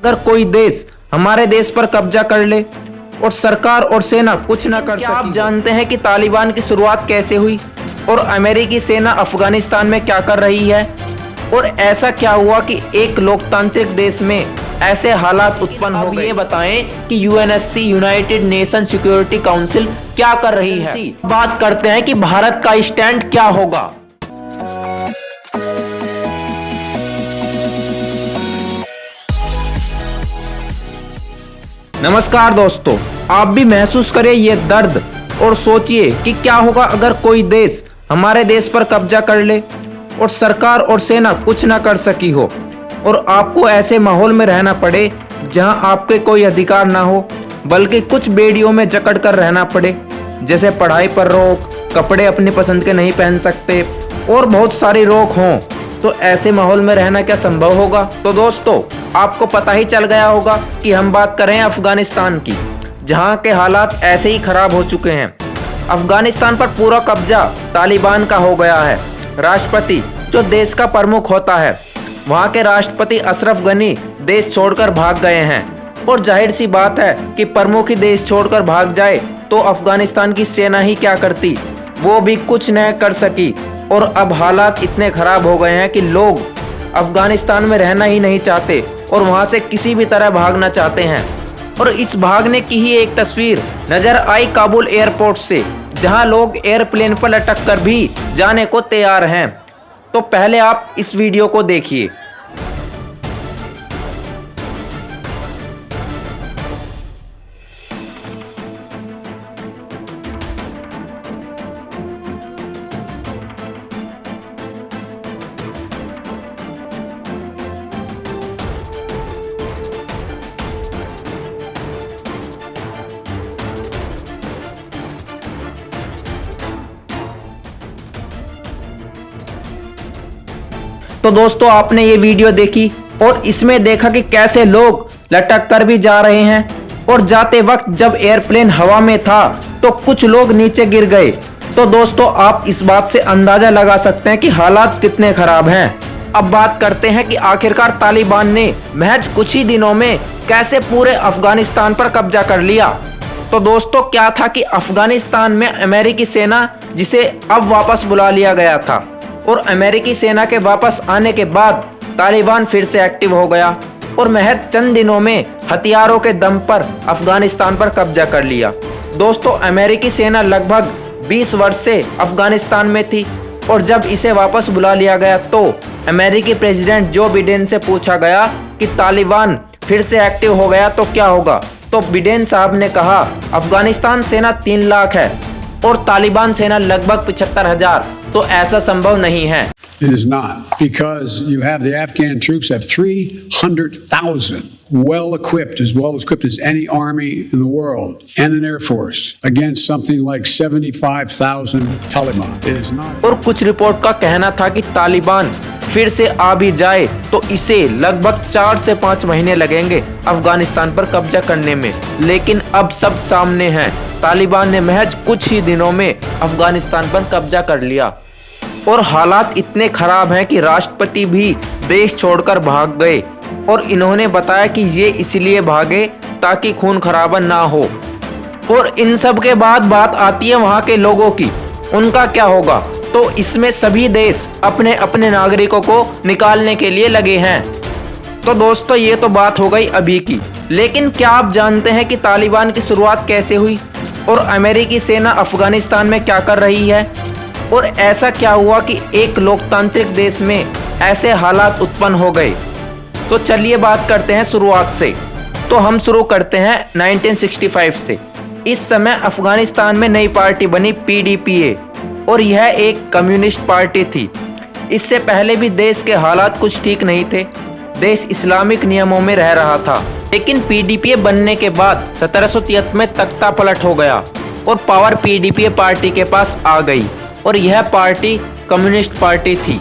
अगर कोई देश हमारे देश पर कब्जा कर ले और सरकार और सेना कुछ न कर सके। आप जानते हैं कि तालिबान की शुरुआत कैसे हुई और अमेरिकी सेना अफगानिस्तान में क्या कर रही है और ऐसा क्या हुआ कि एक लोकतांत्रिक देश में ऐसे हालात उत्पन्न हो गए। ये बताएं कि UNSC United nation security council क्या कर रही है। बात करते हैं कि भारत का स्टैंड क्या होगा। नमस्कार दोस्तों, आप भी महसूस करें ये दर्द और सोचिए कि क्या होगा अगर कोई देश हमारे देश पर कब्जा कर ले और सरकार और सेना कुछ ना कर सकी हो और आपको ऐसे माहौल में रहना पड़े जहां आपके कोई अधिकार ना हो बल्कि कुछ बेड़ियों में जकड़ कर रहना पड़े, जैसे पढ़ाई पर रोक, कपड़े अपनी पसंद के नहीं पहन सकते और बहुत सारी रोक हों। तो ऐसे माहौल में रहना क्या संभव होगा? तो दोस्तों, आपको पता ही चल गया होगा कि हम बात कर रहे हैं अफगानिस्तान की, जहां के हालात ऐसे ही खराब हो चुके हैं। अफगानिस्तान पर पूरा कब्जा तालिबान का हो गया है। राष्ट्रपति जो देश का प्रमुख होता है, वहां के राष्ट्रपति अशरफ गनी देश छोड़कर भाग गए हैं और जाहिर सी बात है कि प्रमुख ही देश छोड़कर भाग जाए तो अफगानिस्तान की सेना ही क्या करती, वो भी कुछ न कर सकी। और अब हालात इतने खराब हो गए हैं कि लोग अफगानिस्तान में रहना ही नहीं चाहते और वहां से किसी भी तरह भागना चाहते हैं। और इस भागने की ही एक तस्वीर नजर आई काबुल एयरपोर्ट से, जहां लोग एयरप्लेन पर लटक कर भी जाने को तैयार हैं। तो पहले आप इस वीडियो को देखिए। तो दोस्तों, आपने ये वीडियो देखी और इसमें देखा कि कैसे लोग लटक कर भी जा रहे हैं और जाते वक्त जब एयरप्लेन हवा में था तो कुछ लोग नीचे गिर गए। तो दोस्तों, आप इस बात से अंदाजा लगा सकते हैं कि हालात कितने खराब हैं। अब बात करते हैं कि आखिरकार तालिबान ने महज कुछ ही दिनों में कैसे पूरे अफगानिस्तान पर कब्जा कर लिया। तो दोस्तों, क्या था कि अफगानिस्तान में अमेरिकी सेना, जिसे अब वापस बुला लिया गया था, और अमेरिकी सेना के वापस आने के बाद तालिबान फिर से एक्टिव हो गया और महज चंद दिनों में हथियारों के दम पर अफगानिस्तान पर कब्जा कर लिया। दोस्तों, अमेरिकी सेना लगभग 20 वर्ष से अफगानिस्तान में थी और जब इसे वापस बुला लिया गया तो अमेरिकी प्रेसिडेंट जो बिडेन से पूछा गया कि तालिबान फिर से एक्टिव हो गया तो क्या होगा, तो बिडेन साहब ने कहा अफगानिस्तान सेना 3 लाख है और तालिबान सेना लगभग 75,000, तो ऐसा संभव नहीं है। It is not, because you have the Afghan troops have 300,000 well equipped as any army in the world, and an air force against something like 75,000 Taliban. It is not. और कुछ रिपोर्ट का कहना था कि तालिबान फिर से आ भी जाए तो इसे लगभग 4 से 5 महीने लगेंगे अफगानिस्तान पर कब्जा करने में, लेकिन अब सब सामने है। तालिबान ने महज कुछ ही दिनों में अफगानिस्तान पर कब्जा कर लिया और हालात इतने खराब हैं कि राष्ट्रपति भी देश छोड़कर भाग गए और इन्होंने बताया कि ये इसलिए भागे ताकि खून खराबा ना हो। और इन सब के बाद बात आती है वहां के लोगों की, उनका क्या होगा? तो इसमें सभी देश अपने अपने नागरिकों को निकालने के लिए लगे हैं। तो दोस्तों, ये तो बात हो गई अभी की, लेकिन क्या आप जानते हैं कि तालिबान की शुरुआत कैसे हुई और अमेरिकी सेना अफगानिस्तान में क्या कर रही है और ऐसा क्या हुआ कि एक लोकतांत्रिक देश में ऐसे हालात उत्पन्न हो गए? तो चलिए बात करते हैं शुरुआत से। तो हम शुरू करते हैं 1965 से। इस समय अफगानिस्तान में नई पार्टी बनी PDPA और यह एक कम्युनिस्ट पार्टी थी। इससे पहले भी देश के हालात कुछ ठीक नहीं थे, देश इस्लामिक नियमों में रह रहा था। लेकिन PDPA बनने के बाद 1773 में तख्ता पलट हो गया और पावर PDPA पार्टी के पास आ गई और यह पार्टी कम्युनिस्ट पार्टी थी।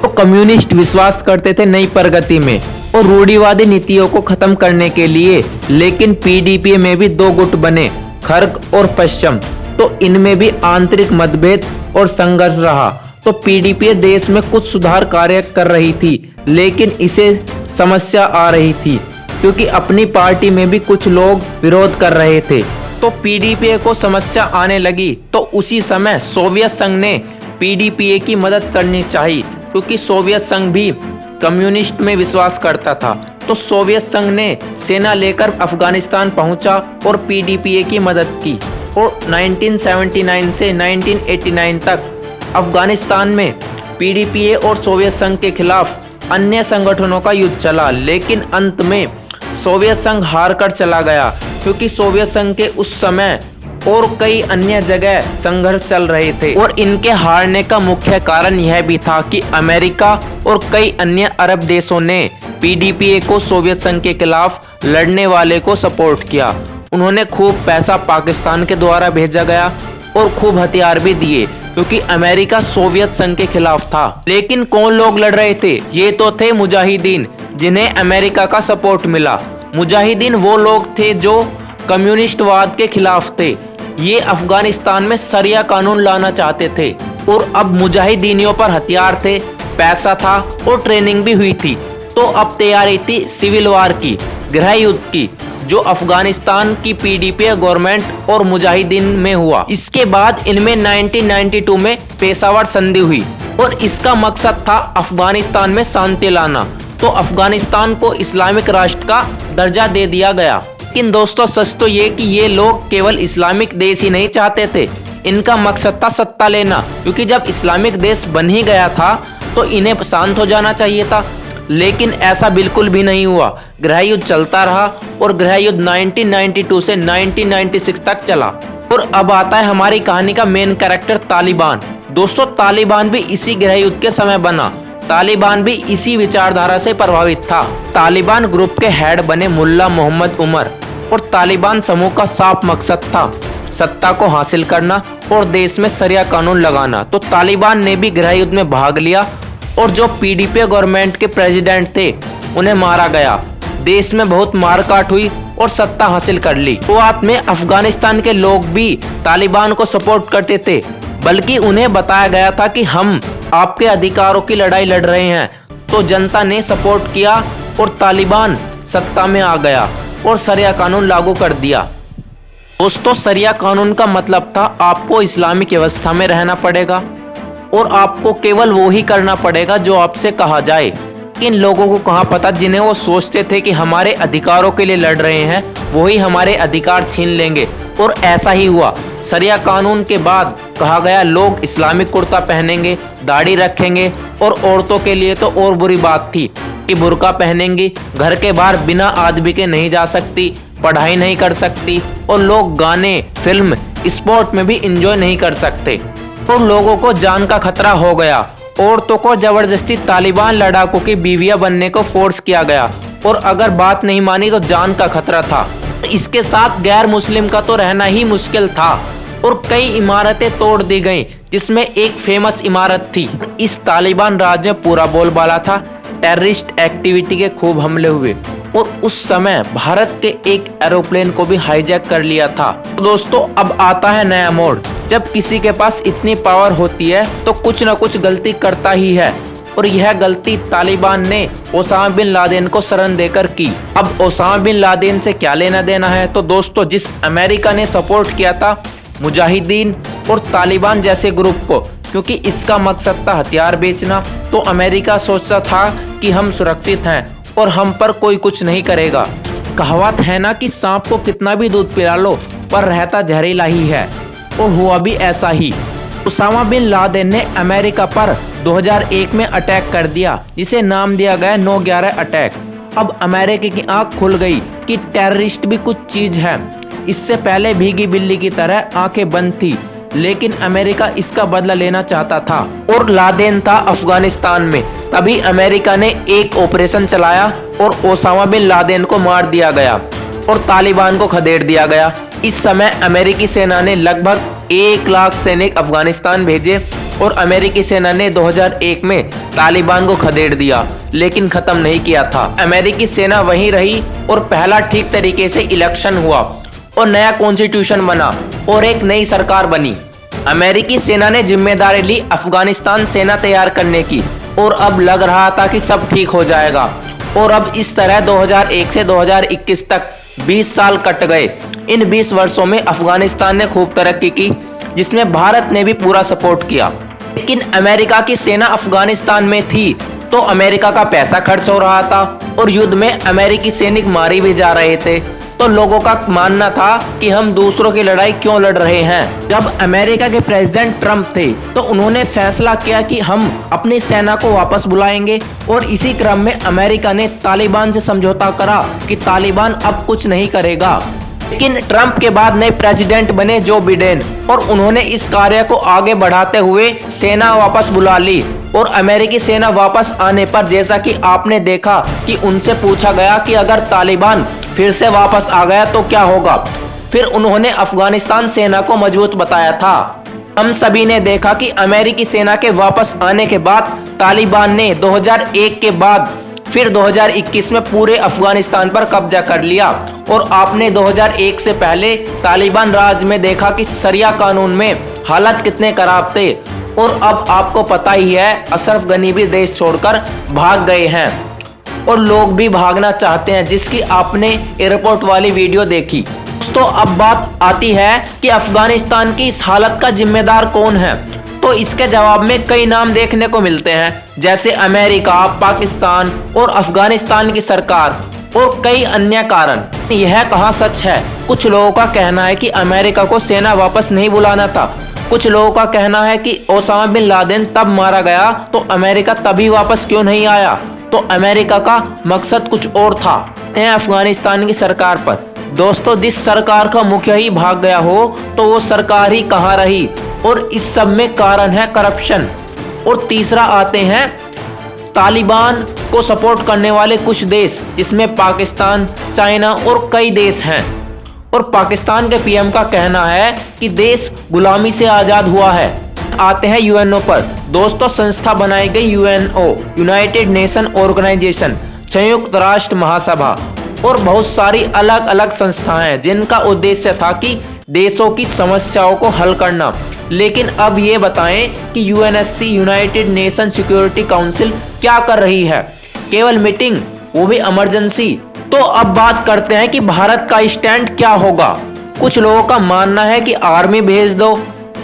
तो कम्युनिस्ट विश्वास करते थे नई प्रगति में और रूढ़िवादी नीतियों को खत्म करने के लिए। लेकिन PDPA में भी 2 गुट बने, खर्ग और पश्चिम, तो इनमें भी आंतरिक मतभेद और संघर्ष रहा। तो PDPA देश में कुछ सुधार कार्य कर रही थी, लेकिन इसे समस्या आ रही थी क्योंकि अपनी पार्टी में भी कुछ लोग विरोध कर रहे थे। तो पीडीपीए को समस्या आने लगी तो उसी समय सोवियत संघ ने पीडीपीए की मदद करनी चाहिए, क्योंकि सोवियत संघ भी कम्युनिस्ट में विश्वास करता था। तो सोवियत संघ ने सेना लेकर अफगानिस्तान पहुंचा और पीडीपीए की मदद की और 1979 से 1989 तक अफगानिस्तान में पीडीपीए और सोवियत संघ के खिलाफ अन्य संगठनों का युद्ध चला, लेकिन अंत में सोवियत संघ हार कर चला गया, क्योंकि सोवियत संघ के उस समय और कई अन्य जगह संघर्ष चल रहे थे। और इनके हारने का मुख्य कारण यह भी था कि अमेरिका और कई अन्य अरब देशों ने पीडीपीए को सोवियत संघ के खिलाफ लड़ने वाले को सपोर्ट किया। उन्होंने खूब पैसा पाकिस्तान के द्वारा भेजा गया और खूब हथियार भी दिए, क्योंकि अमेरिका सोवियत संघ के खिलाफ था। लेकिन कौन लोग लड़ रहे थे? ये तो थे मुजाहिदीन, जिन्हें अमेरिका का सपोर्ट मिला। मुजाहिदीन वो लोग थे जो कम्युनिस्टवाद के खिलाफ थे। ये अफगानिस्तान में शरिया कानून लाना चाहते थे और अब मुजाहिदीनियों पर हथियार थे, पैसा था और ट्रेनिंग भी हुई थी। तो अब तैयारी थी सिविल वार की, गृह युद्ध की, जो अफगानिस्तान की पीडीपीए गवर्नमेंट और मुजाहिदीन में हुआ। इसके बाद इनमें 1992 में पेशावर संधि हुई और इसका मकसद था अफगानिस्तान में शांति लाना। तो अफगानिस्तान को इस्लामिक राष्ट्र का दर्जा दे दिया गया। लेकिन दोस्तों सच तो ये कि ये लोग केवल इस्लामिक देश ही नहीं चाहते थे, इनका मकसद था सत्ता लेना, क्योंकि जब इस्लामिक देश बन ही गया था तो इन्हें शांत हो जाना चाहिए था। लेकिन ऐसा बिल्कुल भी नहीं हुआ। गृह युद्ध चलता रहा और गृह युद्ध 1992 से 1996 तक चला। और अब आता है हमारी कहानी का मेन कैरेक्टर तालिबान। दोस्तों तालिबान भी इसी गृह युद्ध के समय बना। तालिबान भी इसी विचारधारा से प्रभावित था। तालिबान ग्रुप के हेड बने मुल्ला मोहम्मद उमर और तालिबान समूह का साफ मकसद था सत्ता को हासिल करना और देश में शरिया कानून लगाना। तो तालिबान ने भी गृह युद्ध में भाग लिया और जो पीडीपी गवर्नमेंट के प्रेसिडेंट थे उन्हें मारा गया। देश में बहुत मारकाट हुई और सत्ता हासिल कर ली। शुरुआत में अफगानिस्तान के लोग भी तालिबान को सपोर्ट करते थे, बल्कि उन्हें बताया गया था कि हम आपके अधिकारों की लड़ाई लड़ रहे हैं। तो जनता ने सपोर्ट किया और तालिबान सत्ता में आ गया और शरिया कानून लागू कर दिया। दोस्तों शरिया कानून का मतलब था आपको इस्लामिक व्यवस्था में रहना पड़ेगा और आपको केवल वो ही करना पड़ेगा जो आपसे कहा जाए। किन लोगों को कहाँ पता, जिन्हें वो सोचते थे कि हमारे अधिकारों के लिए लड़ रहे हैं वही हमारे अधिकार छीन लेंगे, और ऐसा ही हुआ। शरिया कानून के बाद कहा गया लोग इस्लामिक कुर्ता पहनेंगे, दाढ़ी रखेंगे, और औरतों के लिए तो और बुरी बात थी कि बुर्का पहनेंगी, घर के बाहर बिना आदमी के नहीं जा सकती, पढ़ाई नहीं कर सकती, और लोग गाने, फिल्म, स्पोर्ट में भी एंजॉय नहीं कर सकते। तो लोगों को जान का खतरा हो गया। औरतों को जबरदस्ती तालिबान लड़ाकों की बीवियां बनने को फोर्स किया गया और अगर बात नहीं मानी तो जान का खतरा था। इसके साथ गैर मुस्लिम का तो रहना ही मुश्किल था और कई इमारतें तोड़ दी गईं, जिसमें एक फेमस इमारत थी। इस तालिबान राज में पूरा बोलबाला था। टेररिस्ट एक्टिविटी के खूब हमले हुए और उस समय भारत के एक एरोप्लेन को भी हाईजैक कर लिया था। तो दोस्तों अब आता है नया मोड़। जब किसी के पास इतनी पावर होती है तो कुछ ना कुछ गलती करता ही है, और यह गलती तालिबान ने ओसामा बिन लादेन को शरण देकर की। अब ओसामा बिन लादेन से क्या लेना देना है? तो दोस्तों जिस अमेरिका ने सपोर्ट किया था मुजाहिदीन और तालिबान जैसे ग्रुप को, क्योंकि इसका मकसद था हथियार बेचना, तो अमेरिका सोचता था कि हम सुरक्षित हैं और हम पर कोई कुछ नहीं करेगा। कहावत है ना कि सांप को कितना भी दूध पिला लो पर रहता जहरीला ही है, और हुआ भी ऐसा ही। ओसामा बिन लादेन ने अमेरिका पर 2001 में अटैक कर दिया, जिसे नाम दिया गया 9/11 अटैक। अब अमेरिका की आंख खुल गई कि टेररिस्ट भी कुछ चीज है। इससे पहले भीगी बिल्ली की तरह आंखें बंद थी, लेकिन अमेरिका इसका बदला लेना चाहता था और लादेन था अफगानिस्तान में। तभी अमेरिका ने एक ऑपरेशन चलाया और ओसामा बिन लादेन को मार दिया गया और तालिबान को खदेड़ दिया गया। इस समय अमेरिकी सेना ने लगभग 1 लाख सैनिक अफगानिस्तान भेजे और अमेरिकी सेना ने 2001 में तालिबान को खदेड़ दिया, लेकिन खत्म नहीं किया था। अमेरिकी सेना वहीं रही और पहला ठीक तरीके से इलेक्शन हुआ और नया कॉन्स्टिट्यूशन बना और एक नई सरकार बनी। अमेरिकी सेना ने जिम्मेदारी ली अफगानिस्तान सेना तैयार करने की और अब लग रहा था कि सब ठीक हो जाएगा और अब इस तरह 2001 से 2021 तक 20 साल कट गए। इन 20 वर्षों में अफगानिस्तान ने खूब तरक्की की, जिसमें भारत ने भी पूरा सपोर्ट किया। लेकिन अमेरिका की सेना अफगानिस्तान में थी तो अमेरिका का पैसा खर्च हो रहा था और युद्ध में अमेरिकी सैनिक मारे भी जा रहे थे। तो लोगों का मानना था कि हम दूसरों की लड़ाई क्यों लड़ रहे हैं। जब अमेरिका के प्रेसिडेंट ट्रंप थे तो उन्होंने फैसला किया कि हम अपनी सेना को वापस बुलाएंगे और इसी क्रम में अमेरिका ने तालिबान से समझौता करा कि तालिबान अब कुछ नहीं करेगा। लेकिन ट्रंप के बाद नए प्रेसिडेंट बने जो बिडेन और उन्होंने इस कार्य को आगे बढ़ाते हुए सेना वापस बुला ली। और अमेरिकी सेना वापस आने पर जैसा कि आपने देखा कि उनसे पूछा गया कि अगर तालिबान फिर से वापस आ गया तो क्या होगा। फिर उन्होंने अफगानिस्तान सेना को मजबूत बताया था। हम सभी ने देखा कि अमेरिकी सेना के वापस आने के बाद तालिबान ने 2001 के बाद फिर 2021 में पूरे अफगानिस्तान पर कब्जा कर लिया। और आपने 2001 से पहले तालिबान राज में देखा कि शरिया कानून में हालात कितने खराब थे। और अब आपको पता ही है अशरफ गनी भी देश छोड़कर भाग गए हैं और लोग भी भागना चाहते हैं, जिसकी आपने एयरपोर्ट वाली वीडियो देखी। तो अब बात आती है कि अफगानिस्तान की इस हालत का जिम्मेदार कौन है। तो इसके जवाब में कई नाम देखने को मिलते हैं, जैसे अमेरिका, पाकिस्तान और अफगानिस्तान की सरकार और कई अन्य कारण। यह कहाँ सच है? कुछ लोगों का कहना है कि अमेरिका को सेना वापस नहीं बुलाना था। कुछ लोगों का कहना है कि ओसामा बिन लादेन तब मारा गया तो अमेरिका तभी वापस क्यों नहीं आया, तो अमेरिका का मकसद कुछ और था। अफगानिस्तान की सरकार पर दोस्तों, जिस सरकार का मुखिया ही भाग गया हो तो वो सरकार ही कहाँ रही। और इस सब में कारण है करप्शन। और तीसरा आते हैं तालिबान को सपोर्ट करने वाले कुछ देश, जिसमें पाकिस्तान, चाइना और कई देश हैं। और पाकिस्तान के पीएम का कहना है कि देश गुलामी से आजाद हुआ है। आते हैं यूएनओ पर दोस्तों, संस्था बनाई गई यूएनओ, यूनाइटेड नेशन ऑर्गेनाइजेशन, संयुक्त राष्ट्र महासभा और बहुत सारी अलग अलग संस्थाएं, जिनका उद्देश्य था कि देशों की समस्याओं को हल करना। लेकिन अब ये बताएं कि UNSC, United nation security council क्या कर रही है? केवल मीटिंग, वो भी इमरजेंसी। तो अब बात करते हैं कि भारत का स्टैंड क्या होगा। कुछ लोगों का मानना है कि आर्मी भेज दो,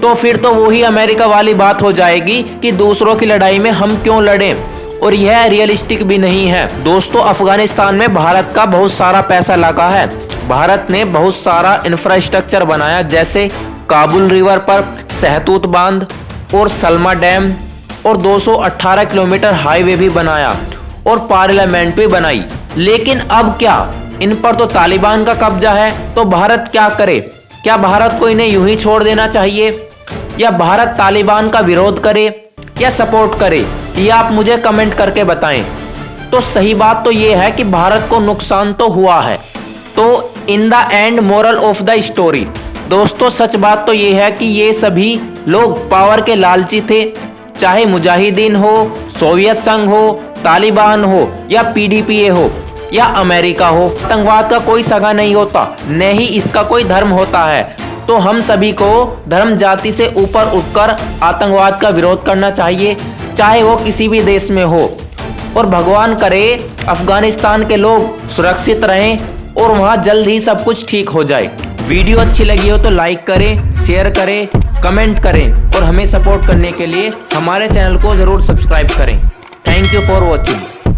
तो फिर तो वही अमेरिका वाली बात हो जाएगी कि दूसरों की लड़ाई में हम क्यों लड़ें। और यह रियलिस्टिक भी नहीं है दोस्तों। अफगानिस्तान में भारत का बहुत सारा पैसा लगा है। भारत ने बहुत सारा इंफ्रास्ट्रक्चर बनाया, जैसे काबुल रिवर पर सहतूत बांध और सलमा डैम, और 218 किलोमीटर हाईवे भी बनाया और पार्लियामेंट भी बनाई। लेकिन अब क्या? इन पर तो तालिबान का कब्जा है, तो भारत क्या करे? क्या भारत को इन्हें यूं ही छोड़ देना चाहिए, या भारत तालिबान का विरोध करे या सपोर्ट करे? ये आप मुझे कमेंट करके बताएं। तो सही बात तो ये है कि भारत को नुकसान तो हुआ है। तो in the end moral of the story दोस्तों, सच बात तो ये है कि ये सभी लोग पावर के लालची थे, चाहे मुजाहिदीन हो, सोवियत संघ हो, तालिबान हो या पीडीपीए हो या अमेरिका हो। आतंकवाद का कोई सगा नहीं होता, न ही इसका कोई धर्म होता है। तो हम सभी को धर्म जाति से ऊपर उठकर आतंकवाद का विरोध करना चाहिए, चाहे वो किसी भी देश में हो। और भगवान करे अफगानिस्तान के लोग सुरक्षित रहें और वहाँ जल्द ही सब कुछ ठीक हो जाए। वीडियो अच्छी लगी हो तो लाइक करें, शेयर करें, कमेंट करें और हमें सपोर्ट करने के लिए हमारे चैनल को ज़रूर सब्सक्राइब करें। Thank you for watching.